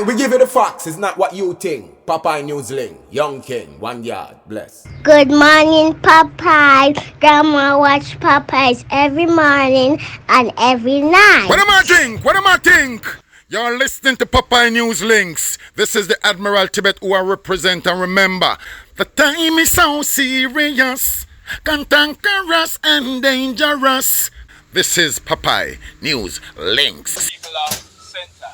we give you the facts. It's not what you think. Popeye Newsling, Young King, 1 yard, bless. Good morning, Popeye. Grandma watch Popeyes every morning and every night. What am I think? What am I think? You're listening to Popeye News Links. This is the Admiral Tibet who I represent, and remember, the time is so serious, cantankerous and dangerous. This is Popeye News Links. People of Center,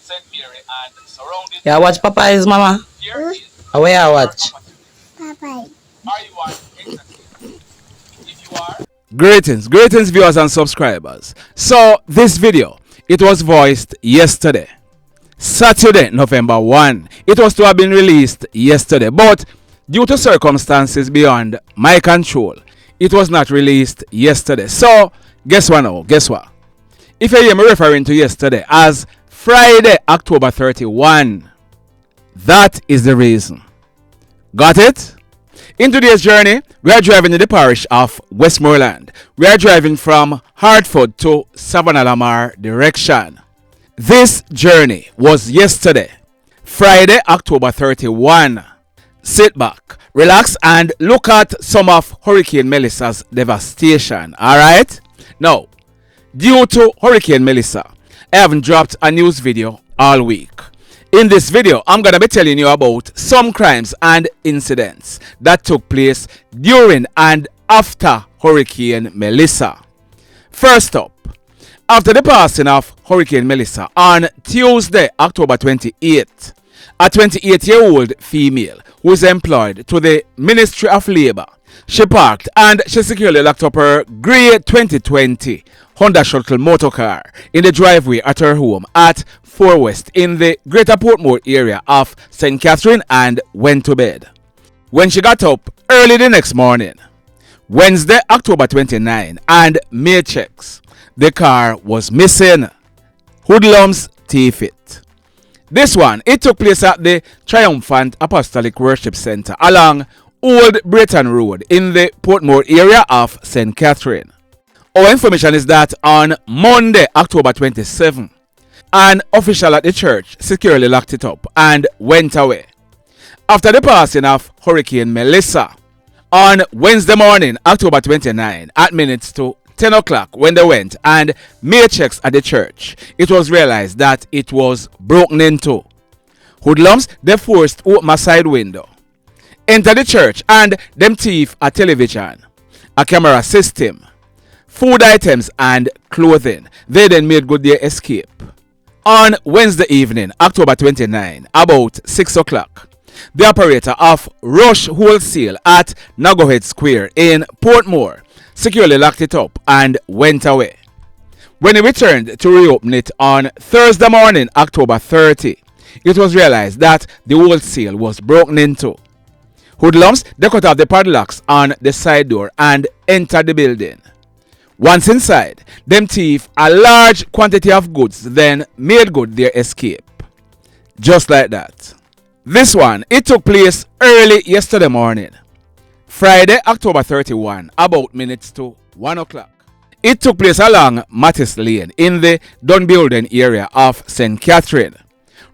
St. Mary and surrounding. Yeah, watch Popeyes, mama. Here is Where I watch? Popeye. are you on exactly? If you are, Greetings viewers and subscribers. So this video, it was voiced yesterday, Saturday, November 1. It was to have been released yesterday, but due to circumstances beyond my control, it was not released yesterday. So guess what now? Guess what? If you hear me referring to yesterday as Friday, October 31, that is the reason. Got it? In today's journey, we are driving in the parish of Westmoreland. We are driving from Hartford to Savannah Lamar direction. This journey was yesterday, Friday, October 31. Sit back, relax, and look at some of Hurricane Melissa's devastation. Alright? Now, due to Hurricane Melissa, I haven't dropped a news video all week. In this video, I'm going to be telling you about some crimes and incidents that took place during and after Hurricane Melissa. First up, after the passing of Hurricane Melissa on Tuesday, October 28th, a 28-year-old female who is employed to the Ministry of Labour, she parked and she securely locked up her grey 2020 Honda Shuttle motor car in the driveway at her home at 4 West in the Greater Portmore area of St. Catherine and went to bed. When she got up early the next morning, Wednesday, October 29, and made checks, the car was missing. Hoodlums thief it. This one, it took place at the Triumphant Apostolic Worship Center along Old Breton Road in the Portmore area of St. Catherine. Our information is that on Monday, October 27, an official at the church securely locked it up and went away. After the passing of Hurricane Melissa, on Wednesday morning, October 29, at minutes to 10 o'clock when they went and made checks at the church, it was realized that it was broken into. Hoodlums, they forced open a side window, enter the church, and them thief a television, a camera system, food items, and clothing. They then made good their escape. On Wednesday evening, October 29, about 6 o'clock, the operator of Rush Wholesale at Nuggethead Square in Portmore securely locked it up and went away. When he returned to reopen it on Thursday morning, October 30, it was realized that the wholesale was broken into. Hoodlums, they cut off the padlocks on the side door and entered the building. Once inside, them thief a large quantity of goods, then made good their escape. Just like that. This one, it took place early yesterday morning, Friday, October 31, about minutes to 1 o'clock. It took place along Mattis Lane in the Dunbar area of St. Catherine.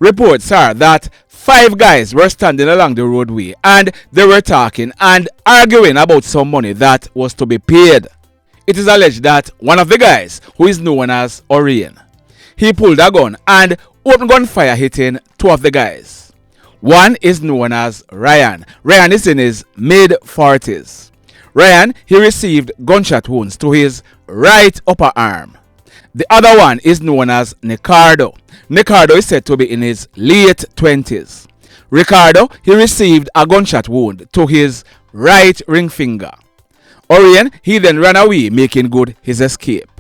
Reports are that 5 guys were standing along the roadway and they were talking and arguing about some money that was to be paid. It is alleged that one of the guys, who is known as Orion, he pulled a gun and opened gunfire hitting 2 of the guys. One is known as Ryan. Ryan is in his mid-40s. Ryan, he received gunshot wounds to his right upper arm. The other one is known as Ricardo. Ricardo is said to be in his late 20s. Ricardo, he received a gunshot wound to his right ring finger. Orion, he then ran away, making good his escape.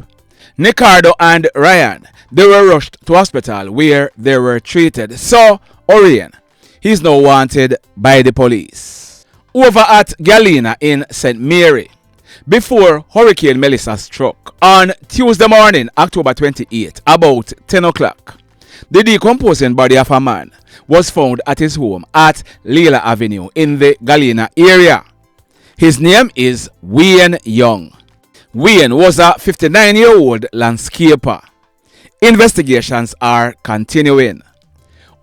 Ricardo and Ryan, they were rushed to hospital where they were treated. So, Orion, he's now wanted by the police. Over at Galena in St. Mary, before Hurricane Melissa struck on Tuesday morning, October 28, about 10 o'clock, the decomposing body of a man was found at his home at Leila Avenue in the Galena area. His name is Wayne Young. Wayne was a 59-year-old landscaper. Investigations are continuing.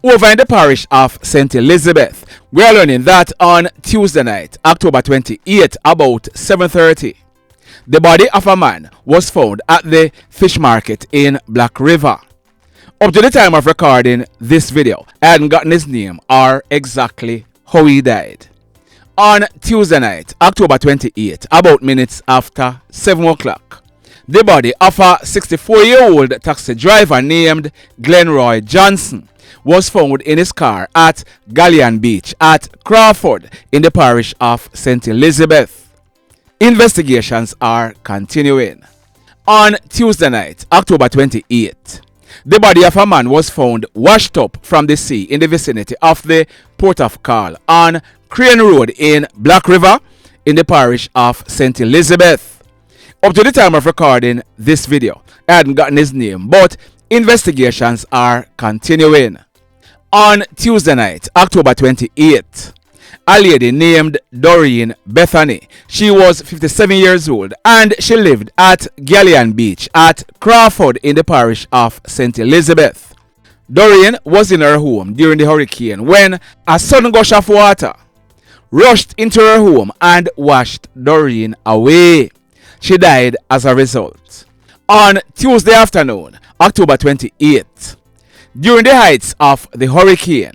Over in the parish of St. Elizabeth, we are learning that on Tuesday night, October 28, about 7:30, the body of a man was found at the fish market in Black River. Up to the time of recording this video, I hadn't gotten his name or exactly how he died. On Tuesday night, October 28, about minutes after 7 o'clock, the body of a 64-year-old taxi driver named Glenroy Johnson was found in his car at Gayan Beach at Crawford in the parish of St. Elizabeth. Investigations are continuing. On Tuesday night, October 28, the body of a man was found washed up from the sea in the vicinity of the Port of Call on Crane Road in Black River in the parish of St. Elizabeth. Up to the time of recording this video, I hadn't gotten his name, but investigations are continuing. On Tuesday night, October 28, a lady named Doreen Bethany. She was 57 years old and she lived at Gayan Beach at Crawford in the parish of St. Elizabeth. Doreen was in her home during the hurricane when a sudden gush of water rushed into her home and washed Doreen away. She died as a result. On Tuesday afternoon, October 28, during the heights of the hurricane,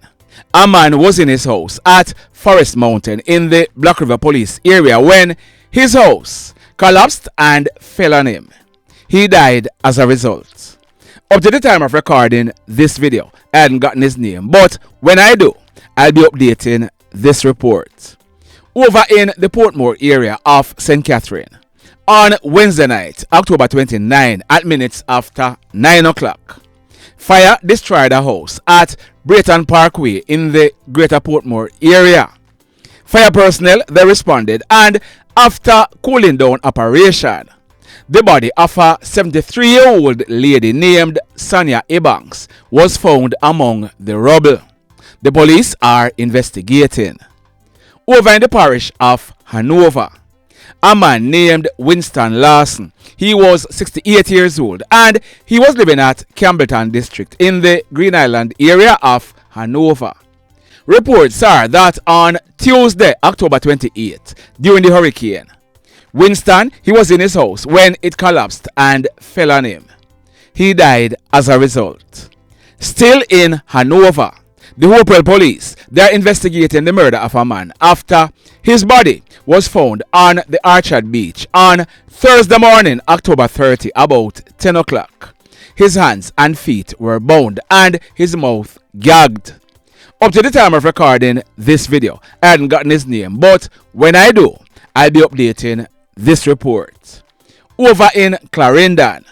a man was in his house at Forest Mountain in the Black River Police area when his house collapsed and fell on him. He died as a result. Up to the time of recording this video, I hadn't gotten his name, but when I do, I'll be updating this report. Over in the Portmore area of St. Catherine, on Wednesday night, October 29, at minutes after 9 o'clock, fire destroyed a house at Brayton Parkway in the Greater Portmore area. Fire personnel then responded, and after cooling down operation, the body of a 73-year-old lady named Sonia Ebanks was found among the rubble. The police are investigating. Over in the parish of Hanover, a man named Winston Larson. He was 68 years old and he was living at Campbellton District in the Green Island area of Hanover. Reports are that on Tuesday, October 28, during the hurricane, Winston, he was in his house when it collapsed and fell on him. He died as a result. Still in Hanover, the Hopewell police, they are investigating the murder of a man after his body was found on the Orchard Beach on Thursday morning, October 30, about 10 o'clock. His hands and feet were bound and his mouth gagged. Up to the time of recording this video, I hadn't gotten his name, but when I do, I'll be updating this report. Over in Clarendon,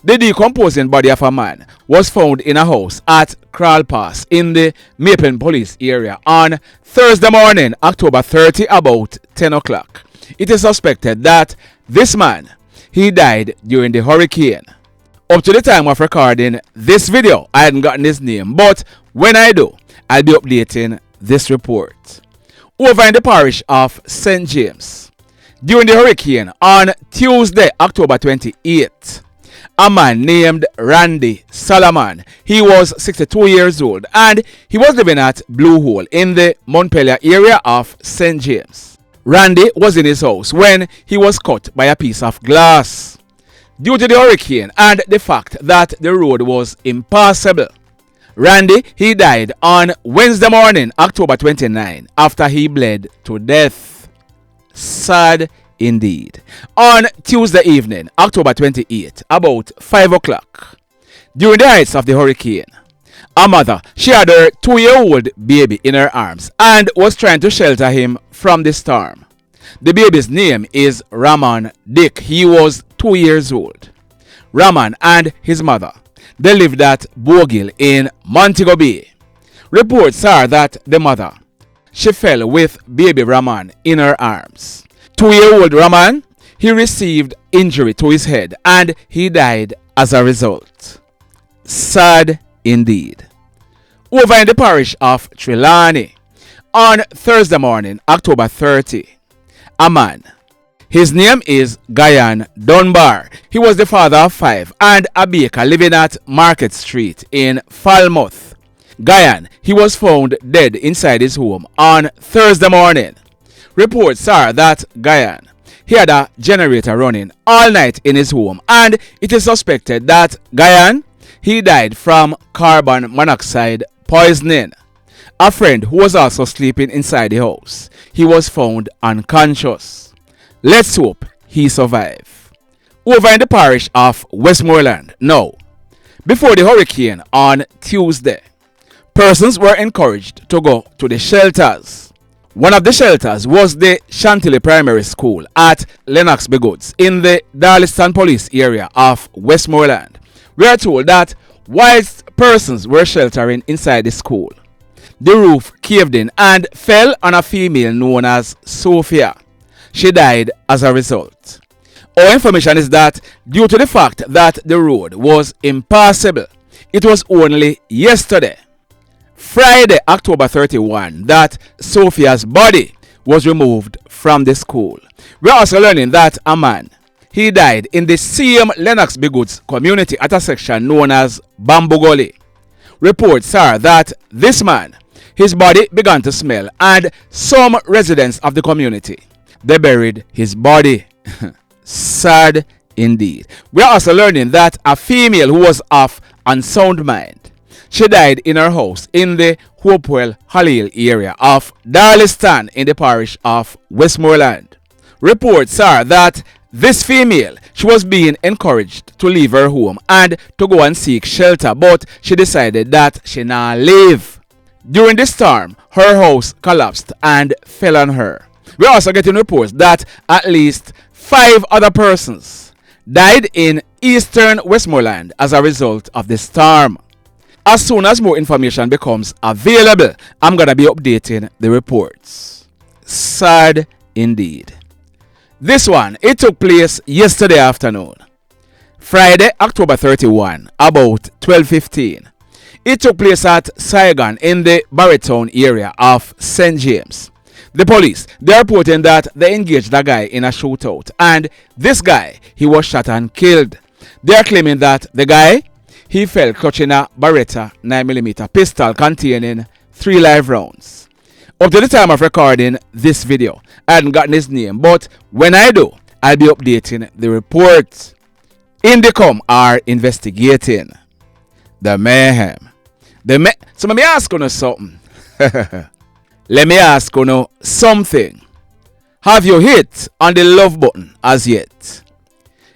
the decomposing body of a man was found in a house at Crawl Pass in the Maplin Police area on Thursday morning, October 30, about 10 o'clock. It is suspected that this man, he died during the hurricane. Up to the time of recording this video, I hadn't gotten his name, but when I do, I'll be updating this report. Over in the parish of St. James, during the hurricane on Tuesday, October 28, a man named Randy Solomon. He was 62 years old and he was living at Blue Hole in the Montpelier area of St. James. Randy was in his house when he was cut by a piece of glass. Due to the hurricane and the fact that the road was impassable, Randy, he died on Wednesday morning, October 29, after he bled to death. Sad indeed. On Tuesday evening, October 28, about 5 o'clock, during the heights of the hurricane, a mother, she had her 2-year-old baby in her arms and was trying to shelter him from the storm. The baby's name is Raman Dick. He was 2 years old. Raman and his mother, they lived at Bogill in Montego Bay. Reports are that the mother, she fell with baby Raman in her arms. 2-year-old Raman, he received injury to his head and he died as a result. Sad indeed. Over in the parish of Trelawney, on Thursday morning, October 30, a man, his name is Gayan Dunbar. He was the father of 5 and a baker living at Market Street in Falmouth. Gayan, he was found dead inside his home on Thursday morning. Reports are that Gayan, he had a generator running all night in his home, and it is suspected that Gayan, he died from carbon monoxide poisoning. A friend who was also sleeping inside the house, he was found unconscious. Let's hope he survived. Over in the parish of Westmoreland now, before the hurricane on Tuesday, persons were encouraged to go to the shelters. One of the shelters was the Chantilly Primary School at Lennox Begoods in the Darliston Police area of Westmoreland. We are told that whilst persons were sheltering inside the school, the roof caved in and fell on a female known as Sophia. She died as a result. Our information is that due to the fact that the road was impassable, it was only yesterday, Friday, October 31, that Sophia's body was removed from the school. We are also learning that a man, he died in the same Lennox Begoods community at a section known as Bamboo Gully. Reports are that this man, his body began to smell, and some residents of the community, they buried his body. Sad indeed. We are also learning that a female who was of unsound mind, she died in her house in the Hopewell Halliel area of Darliston in the parish of Westmoreland. Reports are that this female, she was being encouraged to leave her home and to go and seek shelter, but she decided that she not leave. During the storm, her house collapsed and fell on her. We are also getting reports that at least 5 other persons died in eastern Westmoreland as a result of the storm. As soon as more information becomes available, I'm going to be updating the reports. Sad indeed. This one, it took place yesterday afternoon, Friday, October 31, about 12:15. It took place at Saigon in the Barretown area of St. James. The police, they are reporting that they engaged a guy in a shootout, and this guy, he was shot and killed. They are claiming that the guy, he fell clutching a Beretta 9mm pistol containing 3 live rounds. Up to the time of recording this video, I hadn't gotten his name, but when I do, I'll be updating the report. Indicom are investigating the mayhem. So let me ask you something. Let me ask you something. Have you hit on the love button as yet?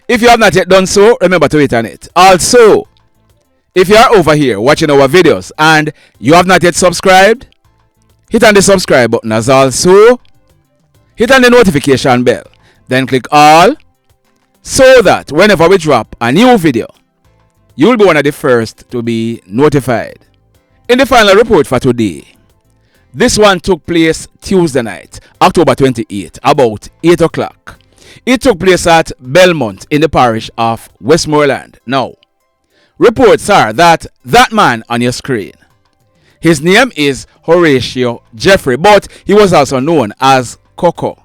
If you have not yet done so, remember to hit on it. Also, if you are over here watching our videos and you have not yet subscribed, hit on the subscribe button as also. Hit on the notification bell. Then click all so that whenever we drop a new video, you will be one of the first to be notified. In the final report for today, this one took place Tuesday night, October 28, about 8 o'clock. It took place at Belmont in the parish of Westmoreland. Now, reports are that man on your screen, his name is Horatio Jeffery, but he was also known as Coco.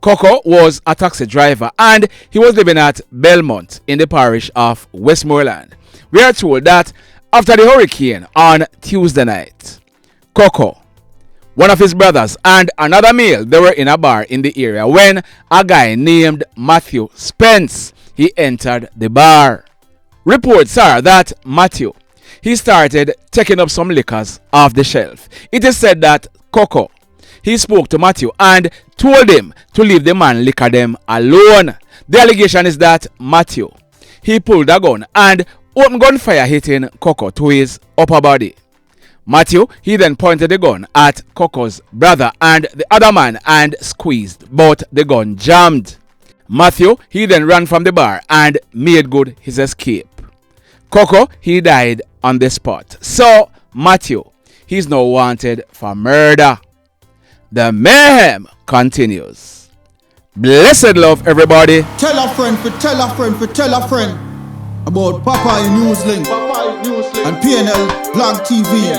Coco was a taxi driver and he was living at Belmont in the parish of Westmoreland. We are told that after the hurricane on Tuesday night, Coco, one of his brothers, and another male, they were in a bar in the area when a guy named Matthew Spence, he entered the bar. Reports are that Matthew, he started taking up some liquors off the shelf. It is said that Coco, he spoke to Matthew and told him to leave the man liquor them alone. The allegation is that Matthew, he pulled a gun and open gunfire hitting Coco to his upper body. Matthew, he then pointed the gun at Coco's brother and the other man and squeezed, but the gun jammed. Matthew, he then ran from the bar and made good his escape. Coco, he died on the spot. So, Matthew, he's now wanted for murder. The mayhem continues. Blessed love, everybody. Tell a friend for tell a friend for tell a friend about Popeye Newslink and PNL Blog TV.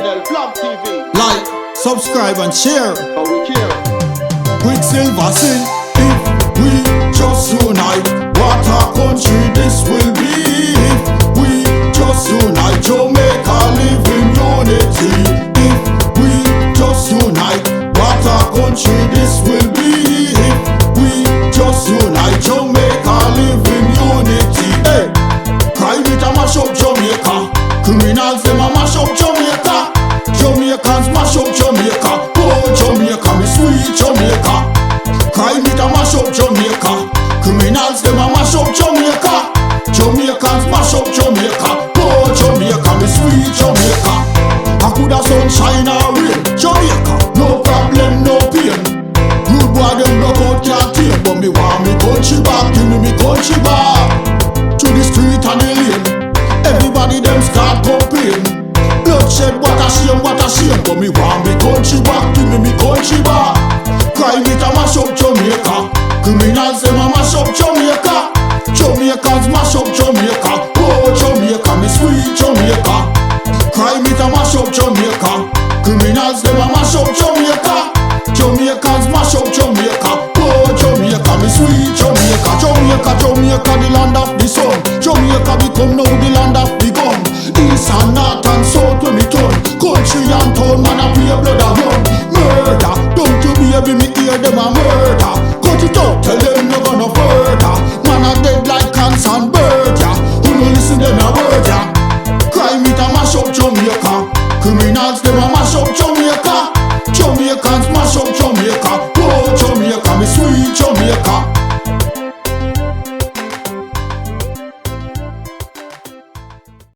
Like, subscribe and share. Quicksilver sing if we just unite. What a country this will be if we just unite. Jamaica live in unity. Criminals them a mash up Jamaica. Jamaicans mash up Jamaica. Oh Jamaica, me sweet Jamaica. I coulda sunshine or rain. Jamaica, no problem, no pain. Rude boy them block out can't tame, but me want me country back. Give me country back. To the street and the lane, everybody them start complain. Bloodshed, what a shame, but me want me country back. Give me country back. Crime it a mash up Jamaica. Criminals them a mash up Jamaica. Jamaicans mash up Jamaica. Oh Jamaica, me sweet Jamaica. Crime it a mash up Jamaica. Criminals them a mash up Jamaica. Jamaicans mash up Jamaica. Oh Jamaica, me sweet Jamaica. Jamaica, the land of the sun. Jamaica become now the land of the gun. East and north and south when me turn. Country and town, man a pay blood a run. Murder, don't you baby me hear them a murder. Cut it out, tell them no gonna further. Man a dead like cans and bird, yeah. Who no listen them a word, yeah. Crime it a mash up Jamaica. Criminals them a